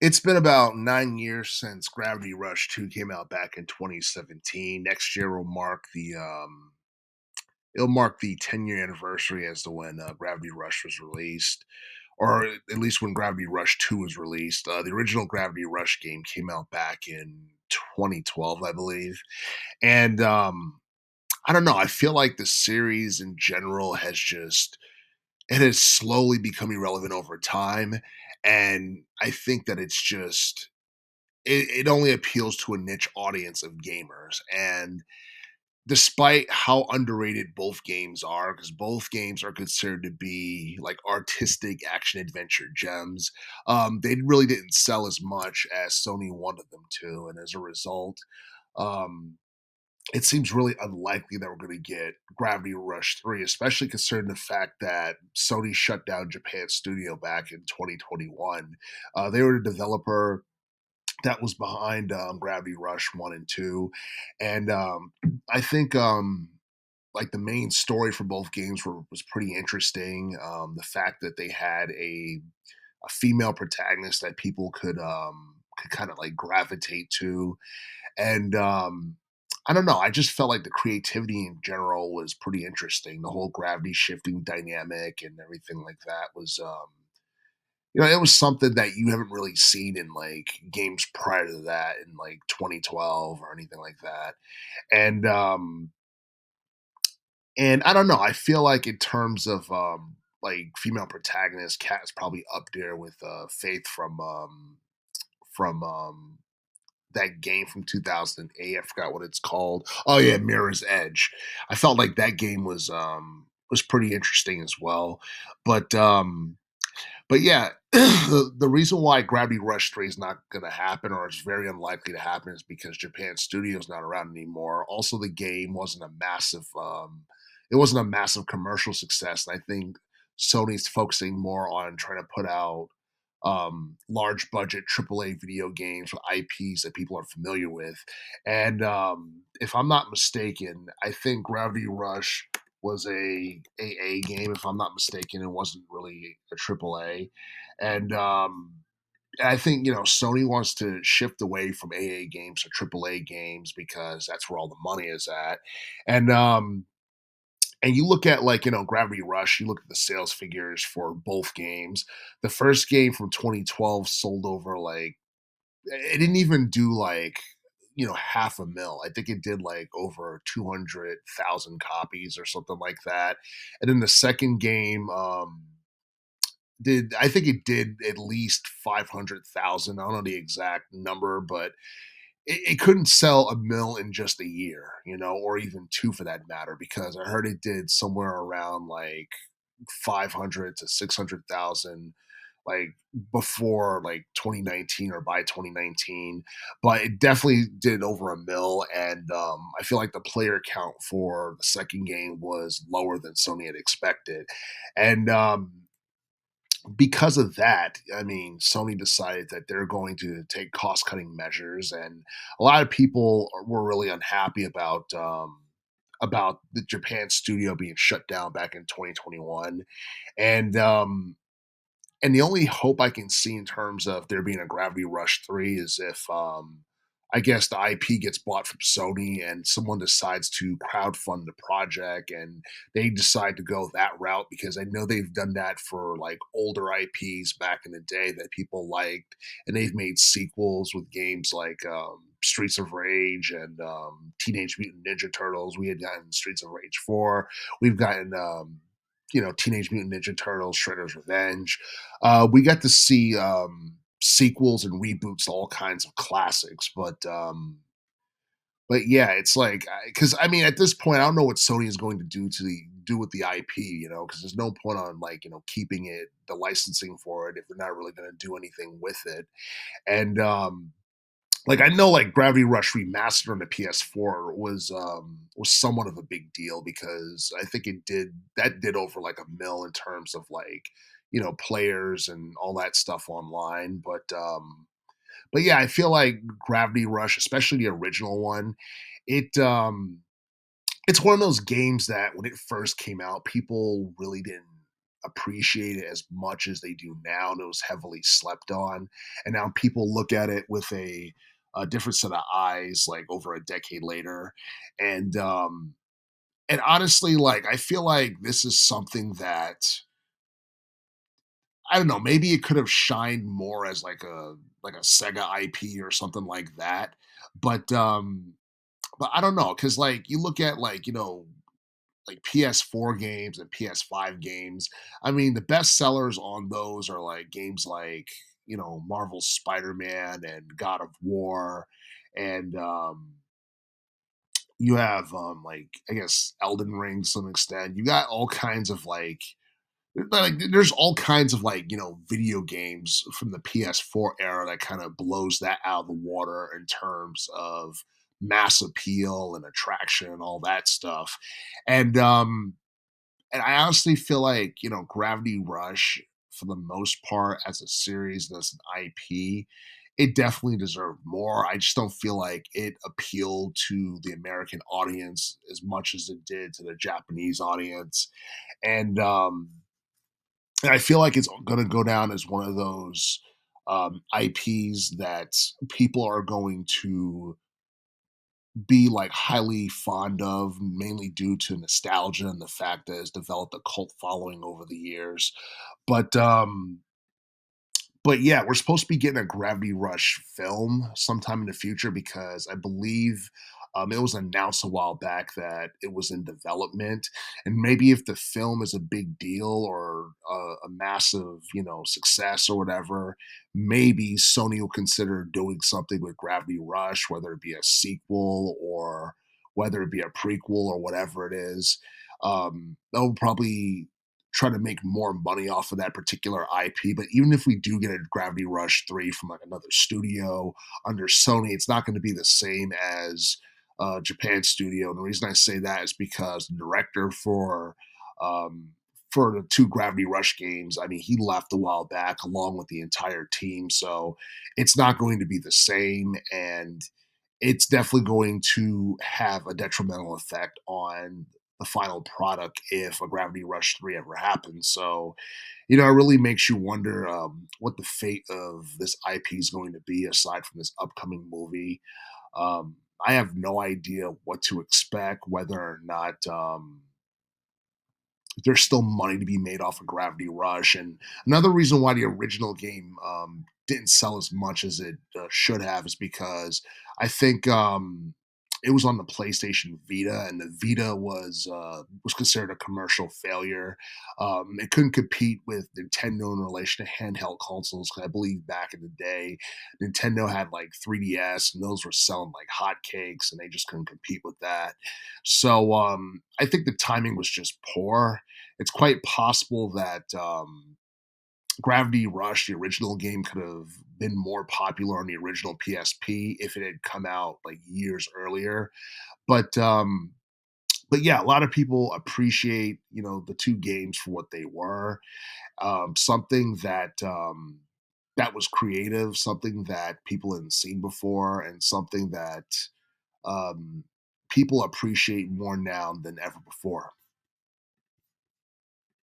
It's been about 9 years since Gravity Rush 2 came out back in 2017. Next year will mark the it'll mark the 10-year anniversary as to when Gravity Rush was released, or at least when Gravity Rush 2 was released. The original Gravity Rush game came out back in 2012, I believe. And I don't know, I feel like the series in general it has slowly become irrelevant over time. And I think that it only appeals to a niche audience of gamers. And despite how underrated both games are, because both games are considered to be like artistic action adventure gems, they really didn't sell as much as Sony wanted them to. And as a result, um, it seems really unlikely that we're going to get Gravity Rush 3, especially considering the fact that Sony shut down Japan Studio back in 2021. They were the developer that was behind Gravity Rush 1 and 2. And I think like the main story for both games was pretty interesting. The fact that they had a female protagonist that people could kind of like gravitate to. And I don't know. I just felt like the creativity in general was pretty interesting. The whole gravity shifting dynamic and everything like that was it was something that you haven't really seen in like games prior to that in like 2012 or anything like that. And and I don't know, I feel like in terms of like female protagonist, Kat is probably up there with Faith from that game from 2008. I forgot what it's called. Oh yeah, Mirror's Edge. I felt like that game was pretty interesting as well. But but yeah, the reason why Gravity Rush 3 is not going to happen, or it's very unlikely to happen, is because Japan Studio's not around anymore. Also, the game wasn't a massive commercial success. And I think Sony's focusing more on trying to put out large budget AAA video games with IPs that people are familiar with. And if I'm not mistaken, I think Gravity Rush was a game. If I'm not mistaken, it wasn't really a AAA. And I think Sony wants to shift away from AA games to AAA games because that's where all the money is at. And and you look at like Gravity Rush, you look at the sales figures for both games. The first game from 2012 sold over like it didn't even do like half a mil. I think it did like over 200,000 copies or something like that. And then the second game did I think it did at least 500,000. I don't know the exact number, but it couldn't sell a mill in just a year, or even two for that matter, because I heard it did somewhere around like 500 to 600,000 like before like 2019 or by 2019, but it definitely did over a mill. And I feel like the player count for the second game was lower than Sony had expected. And because of that, I mean, Sony decided that they're going to take cost cutting measures, and a lot of people were really unhappy about the Japan studio being shut down back in 2021, and and the only hope I can see in terms of there being a Gravity Rush 3 is if I guess the IP gets bought from Sony and someone decides to crowdfund the project and they decide to go that route, because I know they've done that for like older IPs back in the day that people liked, and they've made sequels with games like Streets of Rage and Teenage Mutant Ninja Turtles. We had gotten Streets of Rage 4. We've gotten Teenage Mutant Ninja Turtles, Shredder's Revenge. We got to see sequels and reboots to all kinds of classics, but yeah, it's like because I mean at this point I don't know what Sony is going to do with the IP, because there's no point on like keeping it the licensing for it if they're not really going to do anything with it. And like I know like Gravity Rush Remastered on the PS4 was somewhat of a big deal because I think it did over like a mil in terms of like players and all that stuff online. But yeah, I feel like Gravity Rush, especially the original one, it it's one of those games that when it first came out, people really didn't appreciate it as much as they do now, and it was heavily slept on. And now people look at it with a different set of eyes, like over a decade later. And and honestly, like I feel like this is something that I don't know, maybe it could have shined more as like a Sega IP or something like that. But but I don't know, because like you look at like, like PS4 games and PS5 games. I mean, the best sellers on those are like games like, Marvel's Spider-Man and God of War. And you have like I guess Elden Ring to some extent. You got all kinds of like there's all kinds of like video games from the PS4 era that kind of blows that out of the water in terms of mass appeal and attraction and all that stuff. And um and I honestly feel like Gravity Rush, for the most part, as a series and as an IP, it definitely deserved more. I just don't feel like it appealed to the American audience as much as it did to the Japanese audience. And um and I feel like it's going to go down as one of those IPs that people are going to be like highly fond of, mainly due to nostalgia and the fact that it's developed a cult following over the years. But but yeah, we're supposed to be getting a Gravity Rush film sometime in the future because I believe it was announced a while back that it was in development. And maybe if the film is a big deal or a massive, success or whatever, maybe Sony will consider doing something with Gravity Rush, whether it be a sequel or whether it be a prequel or whatever it is. They'll probably try to make more money off of that particular IP. But even if we do get a Gravity Rush 3 from like another studio under Sony, it's not going to be the same as Japan studio. And the reason I say that is because the director um, for the two Gravity Rush games, I mean, he left a while back along with the entire team. So it's not going to be the same. And it's definitely going to have a detrimental effect on the final product if a Gravity Rush 3 ever happens. So, it really makes you wonder what the fate of this IP is going to be aside from this upcoming movie. I have no idea what to expect, whether or not there's still money to be made off of Gravity Rush. And another reason why the original game didn't sell as much as it should have is because I think it was on the PlayStation Vita, and the Vita was considered a commercial failure. It couldn't compete with Nintendo in relation to handheld consoles. 'Cause I believe back in the day, Nintendo had like 3DS, and those were selling like hotcakes, and they just couldn't compete with that. So I think the timing was just poor. It's quite possible that Gravity Rush, the original game, could have been more popular on the original PSP if it had come out like years earlier. But but yeah, a lot of people appreciate the two games for what they were. Something that was creative, something that people hadn't seen before, and something that um, people appreciate more now than ever before.